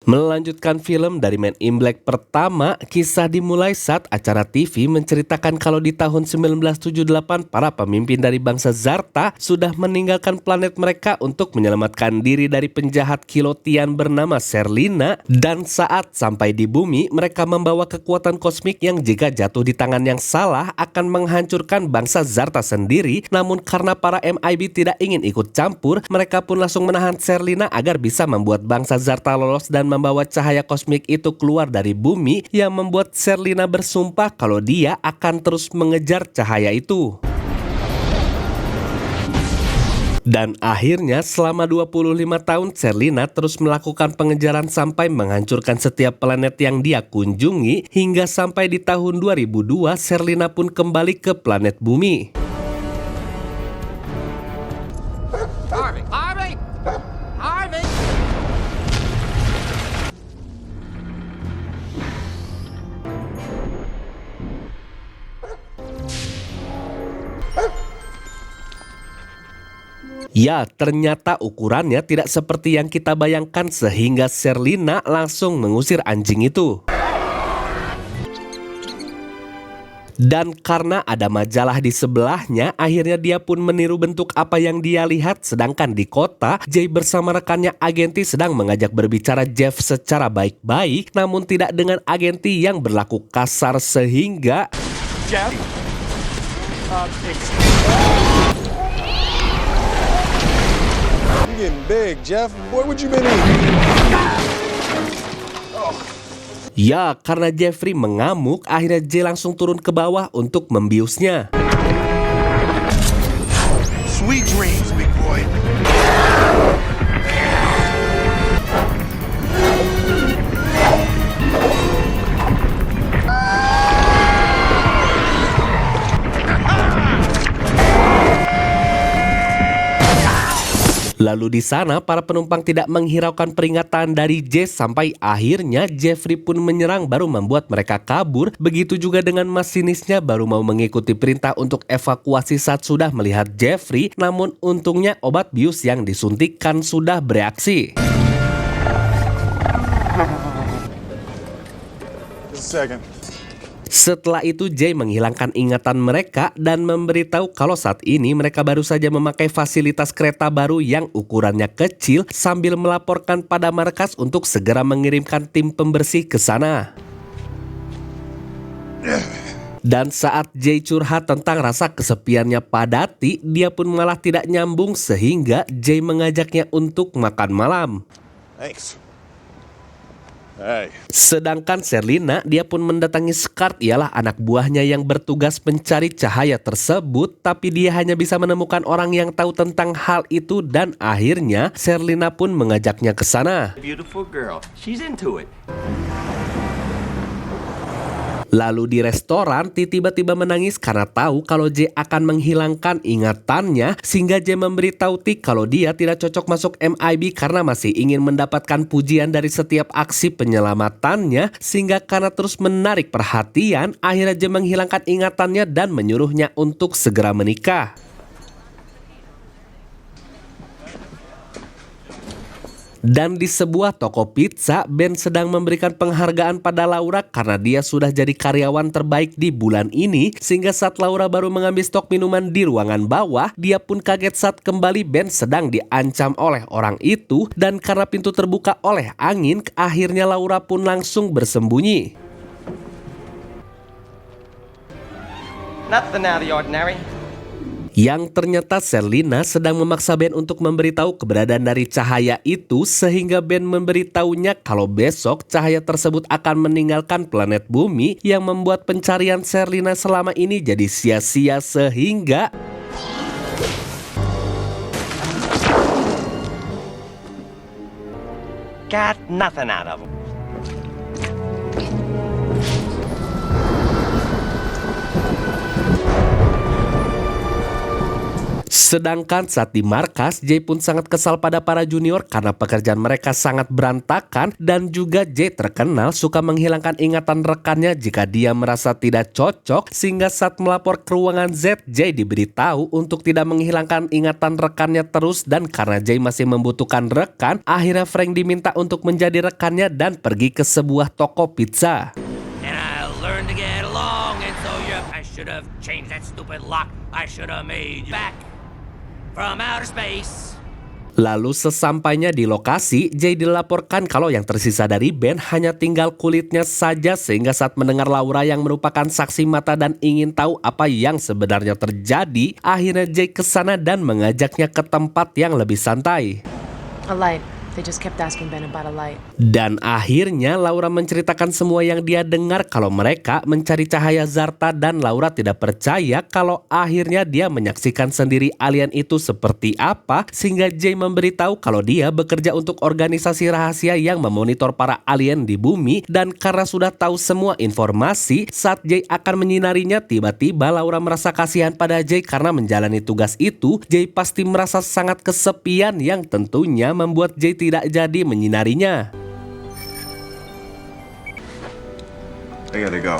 Melanjutkan film dari Men in Black pertama, kisah dimulai saat acara TV menceritakan kalau di tahun 1978 para pemimpin dari bangsa Zarta sudah meninggalkan planet mereka untuk menyelamatkan diri dari penjahat Kilotian bernama Serlina, dan saat sampai di bumi mereka membawa kekuatan kosmik yang jika jatuh di tangan yang salah akan menghancurkan bangsa Zarta sendiri. Namun karena para MIB tidak ingin ikut campur, mereka pun langsung menahan Serlina agar bisa membuat bangsa Zarta lolos dan membawa cahaya kosmik itu keluar dari bumi, yang membuat Serlina bersumpah kalau dia akan terus mengejar cahaya itu. Dan akhirnya selama 25 tahun Serlina terus melakukan pengejaran sampai menghancurkan setiap planet yang dia kunjungi, hingga sampai di tahun 2002 Serlina pun kembali ke planet bumi. Ya, ternyata ukurannya tidak seperti yang kita bayangkan sehingga Serlina langsung mengusir anjing itu. Dan karena ada majalah di sebelahnya, akhirnya dia pun meniru bentuk apa yang dia lihat. Sedangkan di kota, Jay bersama rekannya Agenti sedang mengajak berbicara Jeff secara baik-baik, namun tidak dengan Agenti yang berlaku kasar sehingga... Jeff? You're getting big, Jeff. Boy, what you been eating? Ya, karena Jeffrey mengamuk, akhirnya Jay langsung turun ke bawah untuk membiusnya. Sweet dreams, big boy. Lalu di sana para penumpang tidak menghiraukan peringatan dari Jay sampai akhirnya Jeffrey pun menyerang baru membuat mereka kabur. Begitu juga dengan masinisnya baru mau mengikuti perintah untuk evakuasi saat sudah melihat Jeffrey, namun untungnya obat bius yang disuntikkan sudah bereaksi. Setelah itu Jay menghilangkan ingatan mereka dan memberitahu kalau saat ini mereka baru saja memakai fasilitas kereta baru yang ukurannya kecil, sambil melaporkan pada markas untuk segera mengirimkan tim pembersih ke sana. Dan saat Jay curhat tentang rasa kesepiannya padati, dia pun malah tidak nyambung sehingga Jay mengajaknya untuk makan malam. Thanks. Hey. Sedangkan Serlina, dia pun mendatangi Scart, ialah anak buahnya yang bertugas mencari cahaya tersebut, tapi dia hanya bisa menemukan orang yang tahu tentang hal itu dan akhirnya Serlina pun mengajaknya ke sana. Beautiful girl. She's into it. Lalu di restoran, T tiba-tiba menangis karena tahu kalau J akan menghilangkan ingatannya, sehingga J memberitahu T kalau dia tidak cocok masuk MIB karena masih ingin mendapatkan pujian dari setiap aksi penyelamatannya, sehingga karena terus menarik perhatian, akhirnya J menghilangkan ingatannya dan menyuruhnya untuk segera menikah. Dan di sebuah toko pizza, Ben sedang memberikan penghargaan pada Laura karena dia sudah jadi karyawan terbaik di bulan ini, sehingga saat Laura baru mengambil stok minuman di ruangan bawah, dia pun kaget saat kembali Ben sedang diancam oleh orang itu, dan karena pintu terbuka oleh angin, akhirnya Laura pun langsung bersembunyi. Nothing out of the ordinary. Yang ternyata Serlina sedang memaksa Ben untuk memberitahu keberadaan dari cahaya itu, sehingga Ben memberitahunya kalau besok cahaya tersebut akan meninggalkan planet bumi, yang membuat pencarian Serlina selama ini jadi sia-sia sehingga... Got nothing out of him. Sedangkan saat di markas, Jay pun sangat kesal pada para junior karena pekerjaan mereka sangat berantakan dan juga Jay terkenal suka menghilangkan ingatan rekannya jika dia merasa tidak cocok, sehingga saat melapor ke ruangan Z, Jay diberitahu untuk tidak menghilangkan ingatan rekannya terus, dan karena Jay masih membutuhkan rekan, akhirnya Frank diminta untuk menjadi rekannya dan pergi ke sebuah toko pizza. And I learned to get along, and so I should have changed that stupid lock. I should have made you back from outer space. Lalu sesampainya di lokasi, Jay dilaporkan kalau yang tersisa dari band hanya tinggal kulitnya saja, sehingga saat mendengar Laura yang merupakan saksi mata dan ingin tahu apa yang sebenarnya terjadi, akhirnya Jay kesana dan mengajaknya ke tempat yang lebih santai. A light. They just kept asking Ben about a light. Dan akhirnya Laura menceritakan semua yang dia dengar kalau mereka mencari cahaya Zarta, dan Laura tidak percaya kalau akhirnya dia menyaksikan sendiri alien itu seperti apa, sehingga Jay memberitahu kalau dia bekerja untuk organisasi rahasia yang memonitor para alien di bumi, dan karena sudah tahu semua informasi, saat Jay akan menyinarinya, tiba-tiba Laura merasa kasihan pada Jay karena menjalani tugas itu. Jay pasti merasa sangat kesepian yang tentunya membuat Jay tidak jadi menyinarinya. I gotta go.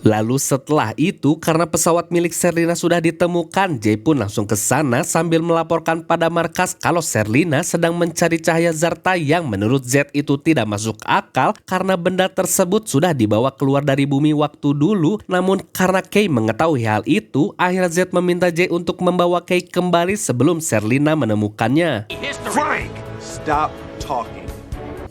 Lalu setelah itu, karena pesawat milik Serlina sudah ditemukan, Jay pun langsung ke sana sambil melaporkan pada markas kalau Serlina sedang mencari cahaya Zarta yang menurut Z itu tidak masuk akal karena benda tersebut sudah dibawa keluar dari bumi waktu dulu. Namun karena Kay mengetahui hal itu, akhirnya Z meminta Jay untuk membawa Kay kembali sebelum Serlina menemukannya. Frank! Stop talking.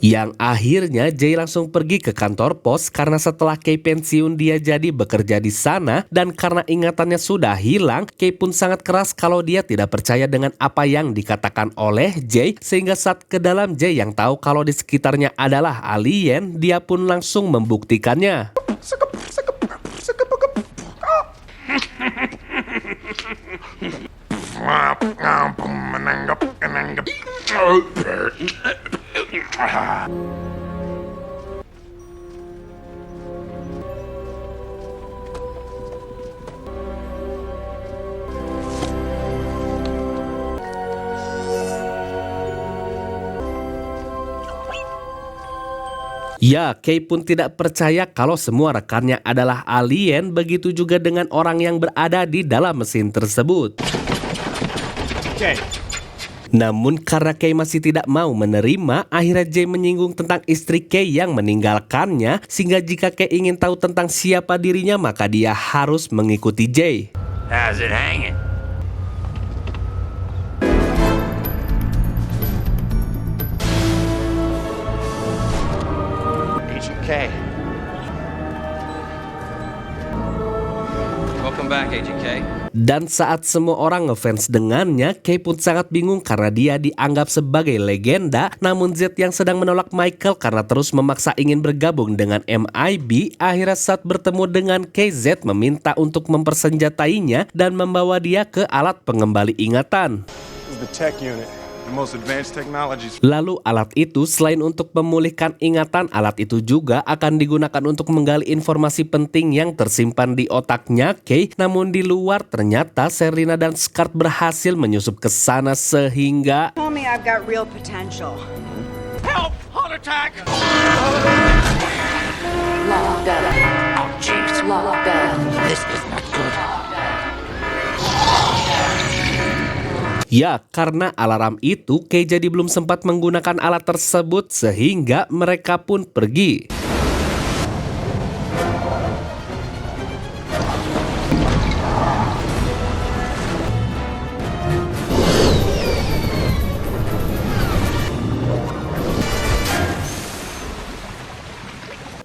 Yang akhirnya Jay langsung pergi ke kantor pos karena setelah Kay pensiun dia jadi bekerja di sana, dan karena ingatannya sudah hilang, Kay pun sangat keras kalau dia tidak percaya dengan apa yang dikatakan oleh Jay, sehingga saat ke dalam Jay yang tahu kalau di sekitarnya adalah alien, dia pun langsung membuktikannya. Ya, Kay pun tidak percaya kalau semua rekannya adalah alien, begitu juga dengan orang yang berada di dalam mesin tersebut. Okay. Namun karena Kay masih tidak mau menerima, akhirnya Jay menyinggung tentang istri Kay yang meninggalkannya, sehingga jika Kay ingin tahu tentang siapa dirinya, maka dia harus mengikuti Jay. How's it hanging? Agent K. Welcome back, Agent K. Dan saat semua orang ngefans dengannya, Kay pun sangat bingung karena dia dianggap sebagai legenda. Namun Z yang sedang menolak Michael karena terus memaksa ingin bergabung dengan MIB, akhirnya saat bertemu dengan Kay, Z meminta untuk mempersenjatainya dan membawa dia ke alat pengembali ingatan. This is the tech unit. The most advanced technologies. Lalu alat itu selain untuk memulihkan ingatan, alat itu juga akan digunakan untuk menggali informasi penting yang tersimpan di otaknya Kay. Namun di luar ternyata Serlina dan Scar berhasil menyusup ke sana sehingga Told me I've got real potential. Help! Heart attack! Lockdown. Oh, jeez. Lockdown. This is not good. ya, karena alarm itu, Kay jadi belum sempat menggunakan alat tersebut sehingga mereka pun pergi.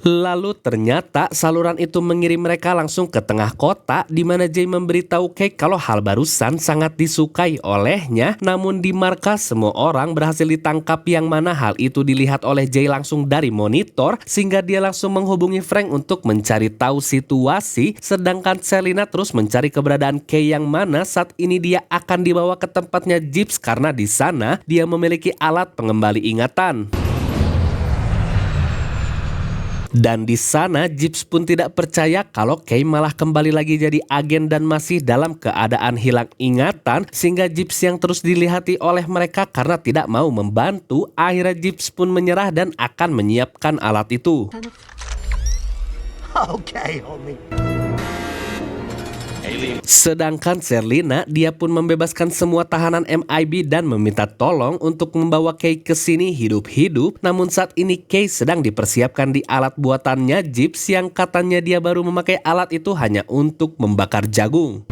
Lalu ternyata saluran itu mengirim mereka langsung ke tengah kota, di mana Jay memberitahu Kay kalau hal barusan sangat disukai olehnya. Namun di markas semua orang berhasil ditangkap, yang mana hal itu dilihat oleh Jay langsung dari monitor, sehingga dia langsung menghubungi Frank untuk mencari tahu situasi. Sedangkan Serlina terus mencari keberadaan Kay, yang mana saat ini dia akan dibawa ke tempatnya Gibbs karena di sana dia memiliki alat pengembali ingatan. Dan di sana Gibbs pun tidak percaya kalau Kay malah kembali lagi jadi agen dan masih dalam keadaan hilang ingatan, sehingga Gibbs yang terus dilihati oleh mereka karena tidak mau membantu, akhirnya Gibbs pun menyerah dan akan menyiapkan alat itu. Okay, homie. Sedangkan Serlina, dia pun membebaskan semua tahanan MIB dan meminta tolong untuk membawa Kay ke sini hidup-hidup. Namun saat ini Kay sedang dipersiapkan di alat buatannya Gibbs yang katanya dia baru memakai alat itu hanya untuk membakar jagung.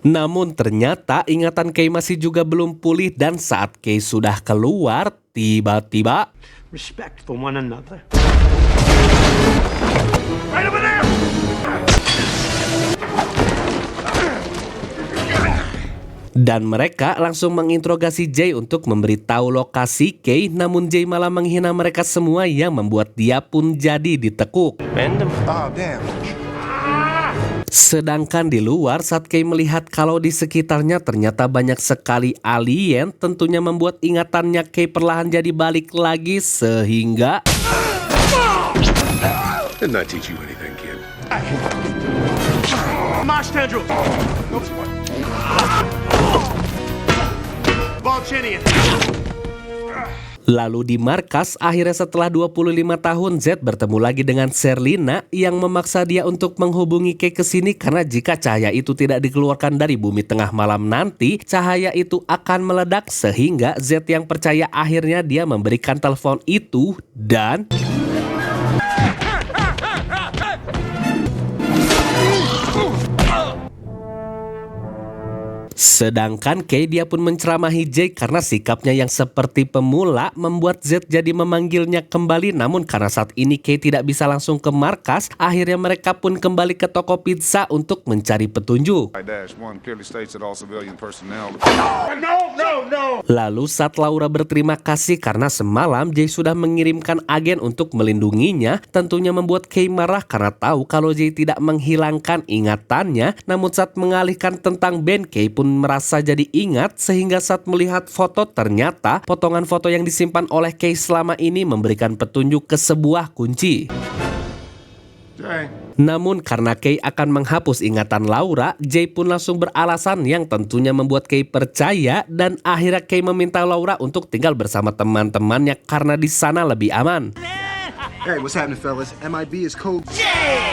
Namun ternyata ingatan Kay masih juga belum pulih dan saat Kay sudah keluar, tiba-tiba Respect for one another. dan mereka langsung menginterogasi Jay untuk memberitahu lokasi Kay, namun Jay malah menghina mereka semua yang membuat dia pun jadi ditekuk. Oh, damn. Sedangkan di luar saat Kay melihat kalau di sekitarnya ternyata banyak sekali alien, tentunya membuat ingatannya Kay perlahan jadi balik lagi sehingga Didn't I teach you anything, kid? Marsh tendril. Volchinian. lalu di markas, akhirnya setelah 25 tahun Z bertemu lagi dengan Serlina yang memaksa dia untuk menghubungi Kay ke sini karena jika cahaya itu tidak dikeluarkan dari bumi tengah malam nanti, cahaya itu akan meledak sehingga Z yang percaya akhirnya dia memberikan telepon itu dan sedangkan Kay dia pun menceramahi Jay karena sikapnya yang seperti pemula membuat Z jadi memanggilnya kembali. Namun karena saat ini Kay tidak bisa langsung ke markas, akhirnya mereka pun kembali ke toko pizza untuk mencari petunjuk. I-1 clearly states that all civilian personnel. Lalu saat Laura berterima kasih karena semalam Jay sudah mengirimkan agen untuk melindunginya, tentunya membuat Kay marah karena tahu kalau Jay tidak menghilangkan ingatannya. Namun saat mengalihkan tentang Ben, Kay pun merasa jadi ingat sehingga saat melihat foto ternyata potongan foto yang disimpan oleh Kay selama ini memberikan petunjuk ke sebuah kunci. Jay. Namun karena Kay akan menghapus ingatan Laura, Jay pun langsung beralasan yang tentunya membuat Kay percaya dan akhirnya Kay meminta Laura untuk tinggal bersama teman-temannya karena di sana lebih aman. Hey, what's happening, fellas? MIB is code.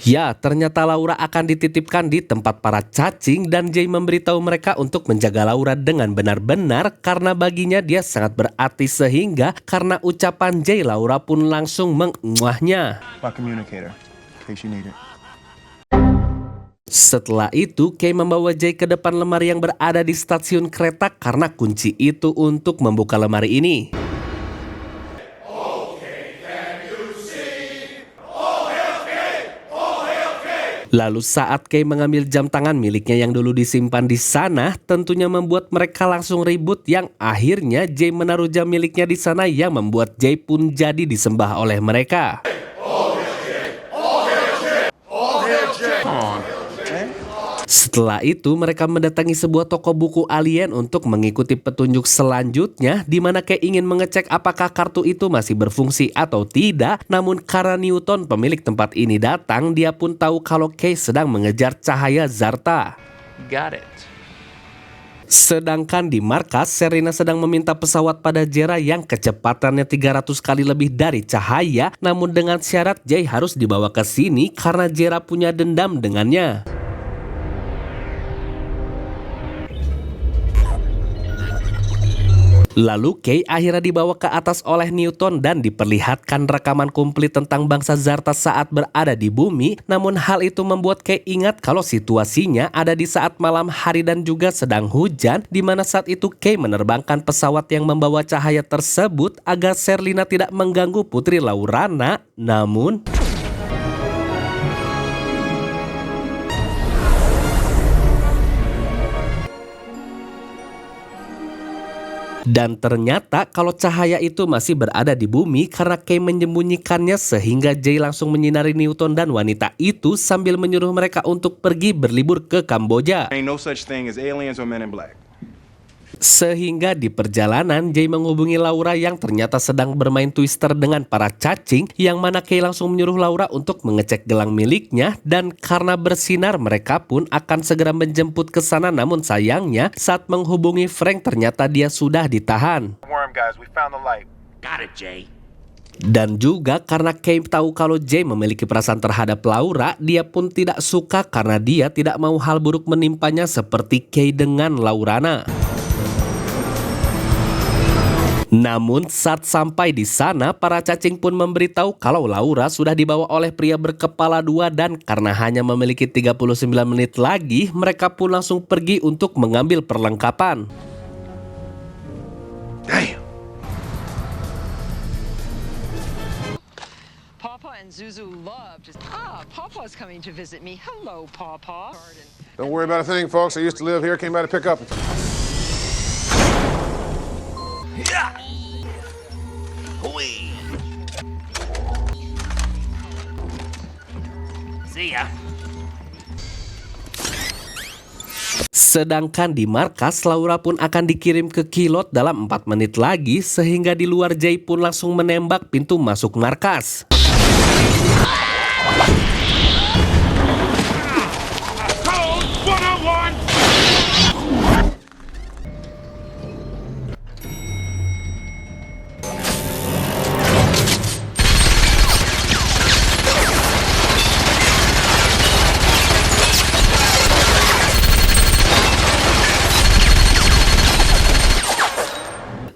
Ya, ternyata Laura akan dititipkan di tempat para cacing dan Jay memberitahu mereka untuk menjaga Laura dengan benar-benar karena baginya dia sangat berarti sehingga karena ucapan Jay, Laura pun langsung mengemuahnya. My communicator, in case you need it. Setelah itu, Kay membawa Jay ke depan lemari yang berada di stasiun kereta karena kunci itu untuk membuka lemari ini. Lalu saat Kay mengambil jam tangan miliknya yang dulu disimpan di sana, tentunya membuat mereka langsung ribut yang akhirnya Jay menaruh jam miliknya di sana yang membuat Jay pun jadi disembah oleh mereka. Setelah itu mereka mendatangi sebuah toko buku alien untuk mengikuti petunjuk selanjutnya di mana Kay ingin mengecek apakah kartu itu masih berfungsi atau tidak. Namun karena Newton pemilik tempat ini datang, dia pun tahu kalau Kay sedang mengejar cahaya Zarta. Got it. Sedangkan di markas, Serena sedang meminta pesawat pada Jera yang kecepatannya 300 kali lebih dari cahaya. Namun dengan syarat Jay harus dibawa ke sini karena Jera punya dendam dengannya. Lalu Kay akhirnya dibawa ke atas oleh Newton dan diperlihatkan rekaman komplit tentang bangsa Zarta saat berada di bumi. Namun hal itu membuat Kay ingat kalau situasinya ada di saat malam hari dan juga sedang hujan, di mana saat itu Kay menerbangkan pesawat yang membawa cahaya tersebut agar Serlina tidak mengganggu Putri Laurana. Namun Dan ternyata kalau cahaya itu masih berada di bumi karena Kay menyembunyikannya sehingga Jay langsung menyinari Newton dan wanita itu sambil menyuruh mereka untuk pergi berlibur ke Kamboja. Ain't no such thing as aliens or men in black. Sehingga di perjalanan Jay menghubungi Laura yang ternyata sedang bermain twister dengan para cacing, yang mana Kay langsung menyuruh Laura untuk mengecek gelang miliknya, dan karena bersinar mereka pun akan segera menjemput ke sana. Namun sayangnya saat menghubungi Frank ternyata dia sudah ditahan. Worm guys, we found the light. Got it, Jay. Dan juga karena Kay tahu kalau Jay memiliki perasaan terhadap Laura, dia pun tidak suka karena dia tidak mau hal buruk menimpanya seperti Kay dengan Laurana. Namun saat sampai di sana, para cacing pun memberitahu kalau Laura sudah dibawa oleh pria berkepala dua, dan karena hanya memiliki 39 menit lagi, mereka pun langsung pergi untuk mengambil perlengkapan. Damn. Pawpaw and Zuzu love to... Pawpaw's coming to visit me. Hello, Pawpaw. Don't worry about a thing, folks. I used to live here, came by to pick up. Hui. See ya. Sedangkan di markas, Laura pun akan dikirim ke Kilot dalam 4 menit lagi, sehingga di luar Jay pun langsung menembak pintu masuk markas.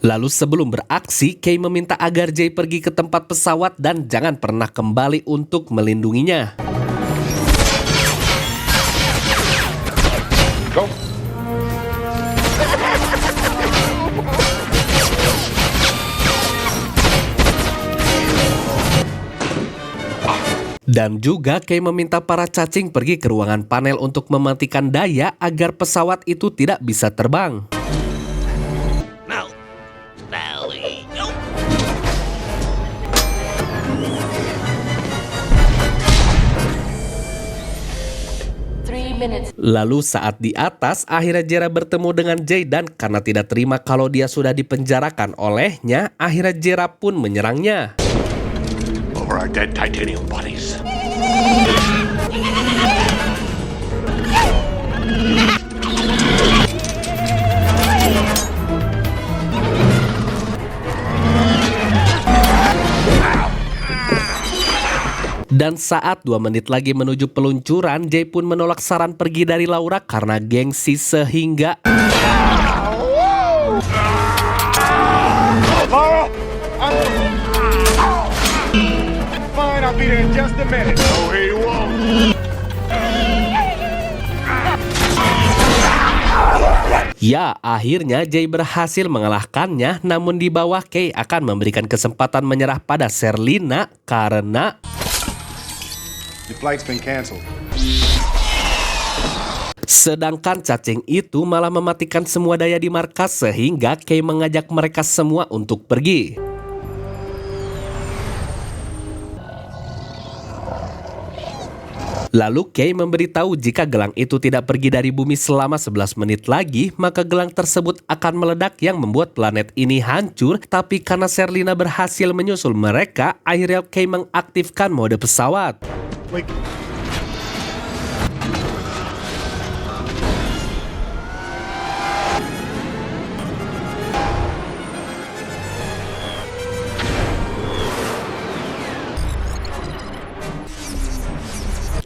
Lalu sebelum beraksi, Kay meminta agar Jay pergi ke tempat pesawat dan jangan pernah kembali untuk melindunginya. Go. Dan juga Kay meminta para cacing pergi ke ruangan panel untuk mematikan daya agar pesawat itu tidak bisa terbang. Mel. Valley. Nope. Lalu saat di atas, akhirnya Jera bertemu dengan Jay, dan karena tidak terima kalau dia sudah dipenjarakan olehnya, akhirnya Jera pun menyerangnya. Over our dead titanium bodies. Dan saat 2 menit lagi menuju peluncuran, Jay pun menolak saran pergi dari Laura karena gengsi sehingga... Fine, I'll be there in just a minute. No, he won't. Ya, akhirnya Jay berhasil mengalahkannya, namun di bawah Kay akan memberikan kesempatan menyerah pada Serlina karena... Your flight's been canceled. Sedangkan cacing itu malah mematikan semua daya di markas sehingga Kay mengajak mereka semua untuk pergi. Lalu Kay memberitahu jika gelang itu tidak pergi dari bumi selama 11 menit lagi, maka gelang tersebut akan meledak yang membuat planet ini hancur. Tapi karena Serlina berhasil menyusul mereka, akhirnya Kay mengaktifkan mode pesawat. Wait.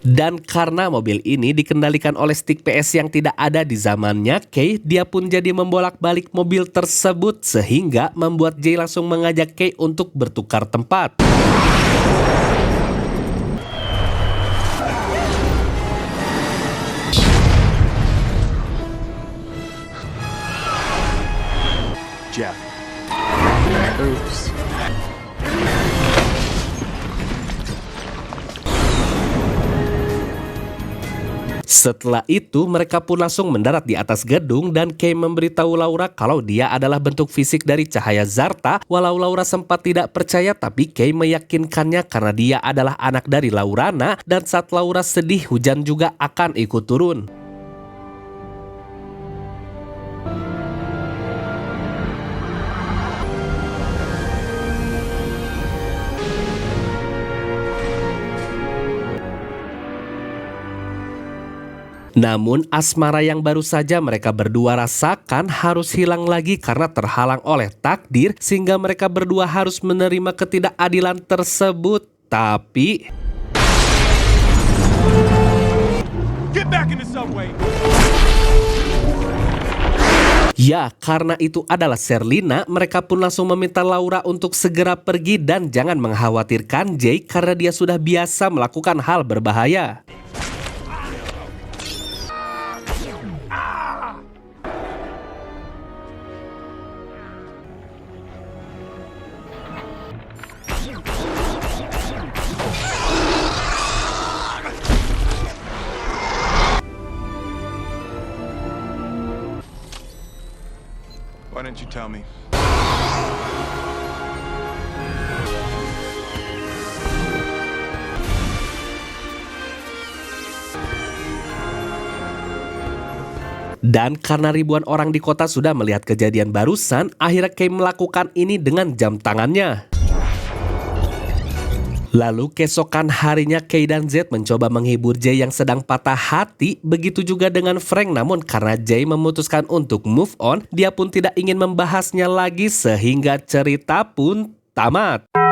Dan karena mobil ini dikendalikan oleh stick PS yang tidak ada di zamannya Kay, dia pun jadi membolak-balik mobil tersebut sehingga membuat Jay langsung mengajak Kay untuk bertukar tempat. Jeff. Oops. Setelah itu, mereka pun langsung mendarat di atas gedung dan Kay memberitahu Laura kalau dia adalah bentuk fisik dari cahaya Zarta. Walau Laura sempat tidak percaya, tapi Kay meyakinkannya karena dia adalah anak dari Laurana dan saat Laura sedih, hujan juga akan ikut turun. Namun asmara yang baru saja mereka berdua rasakan harus hilang lagi karena terhalang oleh takdir sehingga mereka berdua harus menerima ketidakadilan tersebut. Tapi Get back in the subway. ya, karena itu adalah Sherlina, mereka pun langsung meminta Laura untuk segera pergi dan jangan mengkhawatirkan Jay karena dia sudah biasa melakukan hal berbahaya. Why didn't you tell me? Dan karena ribuan orang di kota sudah melihat kejadian barusan, akhirnya Kay melakukan ini dengan jam tangannya. Lalu keesokan harinya Kay dan Z mencoba menghibur Jay yang sedang patah hati, begitu juga dengan Frank. Namun karena Jay memutuskan untuk move on, dia pun tidak ingin membahasnya lagi sehingga cerita pun tamat.